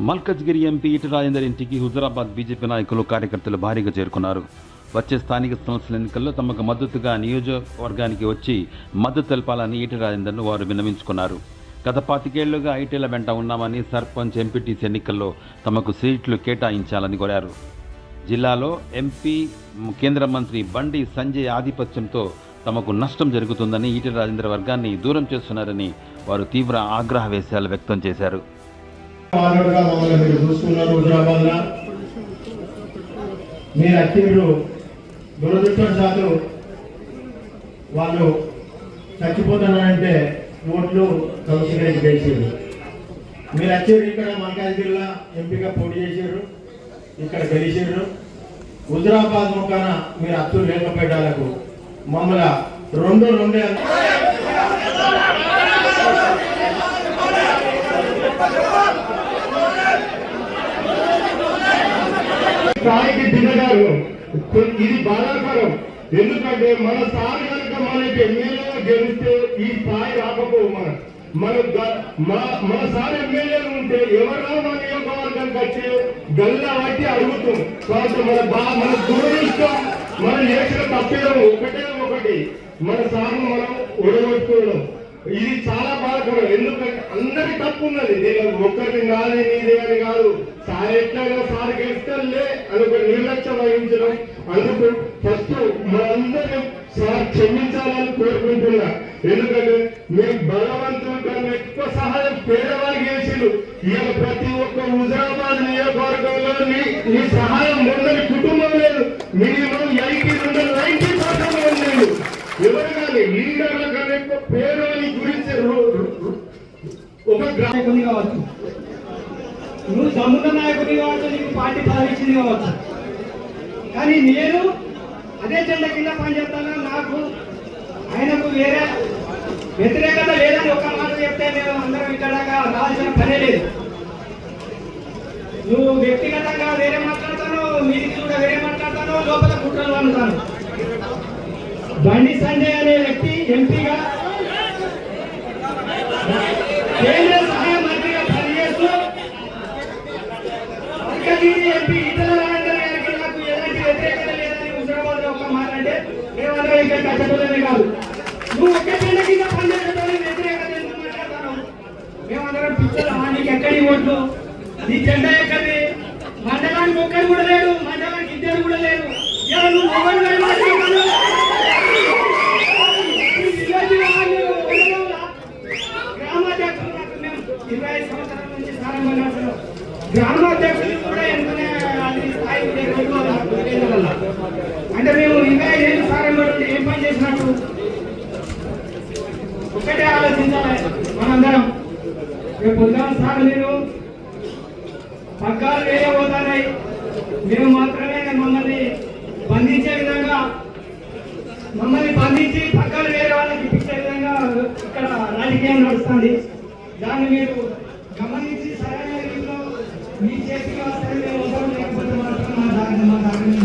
Malkajgiri MP Etela Rajender ఇంటికి Huzurabad BJP నాయకులు కార్యకర్తలు భారీగా చేరుకున్నారు. వచ్చే స్థానిక సంస్థల ఎన్నికల్లో తమకు మద్దతుగా నియోజకవర్గానికి వచ్చి మద్దతు తెలపాలని ఈటెల రాజేందర్ను వారు విన్నవించుకున్నారు. గత 25 ఏళ్లుగా ఈటెల వెంట ఉన్నామని, సర్పంచ్, ఎంపీటీసీ ఎన్నికల్లో తమకు సీట్లు కేటాయించాలని కోరారు. జిల్లాలో ఎంపీ కేంద్ర మంత్రి బండి సంజయ్ ఆధిపత్యంతో తమకు నష్టం జరుగుతుందని, ఈటెల రాజేందర్ వర్గాన్ని దూరం చేస్తున్నారని వారు తీవ్ర ఆగ్రహవేశాలు వ్యక్తం చేశారు. దురదృష్టవశాత్తు వాళ్ళు చచ్చిపోతున్నారంటే ఓట్లు కౌన్సిలర్ గెలిచారు. మీరు వచ్చారు, ఇక్కడ మల్కాజ్గిరిలో ఎంపీగా పోటీ చేశారు, ఇక్కడ గెలిచారు. హుజురాబాద్ ముఖాన మీరు అచ్చు లేకపోయేటాలకు మమ్మల్ని రెండు స్థాయికి దిగగారు. ఇది బాధాకరం. ఎందుకంటే మన స్థాయి కనుక మనకి ఎమ్మెల్యేగా గెలిస్తే ఈ స్థాయి రాకపోవు. మన సార్ ఎమ్మెల్యేలు ఉంటే ఎవరో మన నియోజకవర్గానికి వచ్చి గల్లా బట్టి అడుగుతాం. కాబట్టి మన దురదృష్టం, మనం చేసిన తప్పేదో ఒకటి మన సార్ను మనం ఒడగొట్టుకోవడం. ఇది చాలా బాధాకరం. ఎందుకంటే అందరి తప్పు ఉన్నది. ఒక్కరిని నాది నీదే అని కాదు. సార్ ఎట్లయినా సార్ గెలుస్తలే అని ఒక నిర్లక్ష్యం వహించడం. అందుకు ఫస్ట్ మనందరం సార్ క్షమించాలని కోరుకుంటున్నా. ఎందుకంటే మీకు భగవంతుడు కన్నా ఎక్కువ సహాయం పేదవారికి చేసిండు. ఇవాళ ప్రతి ఒక్క హుజురాబాద్ నియోజకవర్గంలో నీ సహాయం మొదటి కుటుంబం లేదు. మినిమం 90% లేదు. ఎవరు కానీ లీడర్ల కన్నా ఎక్కువ పేదవాళ్ళ గురించి ఒక నాయకుని కావచ్చు, నువ్వు దమ్ముల నాయకుని కావచ్చు, నీకు పార్టీ సాధించింది కావచ్చు. కానీ నేను అదే జెండా కింద పనిచేస్తాను. నాకు ఆయనకు వేరే వ్యతిరేకత లేదని ఒక్క మాట చెప్తే మేము అందరం ఇక్కడ రావాల్సిన పనే లేదు. నువ్వు వ్యక్తిగతంగా వేరే మాట్లాడతాను, మీదికి కూడా వేరే మాట్లాడతాను, లోపల కుట్రలు అనుతాను. బండి సంజయ్ అనే వ్యక్తి ఎంపీగా కేంద్ర సహాయ మంత్రిగా పనిచేస్తూ మల్కాజ్గిరి ఎంపీ ఈటెల రాజేందర్ గారికి నాకు ఎలాంటి వ్యతిరేకత లేదని హుజురాబాద్ లో ఒక్క మాట అంటే మేమందరం ఇక్కడ కష్టపడమే కాదు. నువ్వు ఒక్క జెండా కింద పనిచేయడంతో వ్యతిరేకత ఎందుకు మాట్లాడతాను? మేమందరం పిచ్చలు. నీకు ఎక్కడి ఓట్లు, నీ జెండా ఎక్కడి? మండలానికి ఒక్కరు కూడా లేడు, మండలానికి 2 కూడా లేరు. నువ్వు ఎవరు గ్రామాధ్యక్షులు కూడా ఎంతనే స్థాయి అంటే మేము ఇంకా ఏం సారం ఏం పని చేసినట్టు ఒక్కటే ఆలోచించాలి మనందరం. రేపు పొద్దున సార్ మీరు పగ్గాలు వేరే పోతున్నాయి, మేము మాత్రమే మమ్మల్ని బంధించే విధంగా, మమ్మల్ని బంధించి పగ్గాలు వేరే వాళ్ళకి ఇప్పించే విధంగా ఇక్కడ రాజకీయం నడుస్తుంది. దాన్ని మీరు గమనించి సరైన రీతిలో మీ చేతికి వస్తే మేము లేకపోతే మాత్రం మా దారిని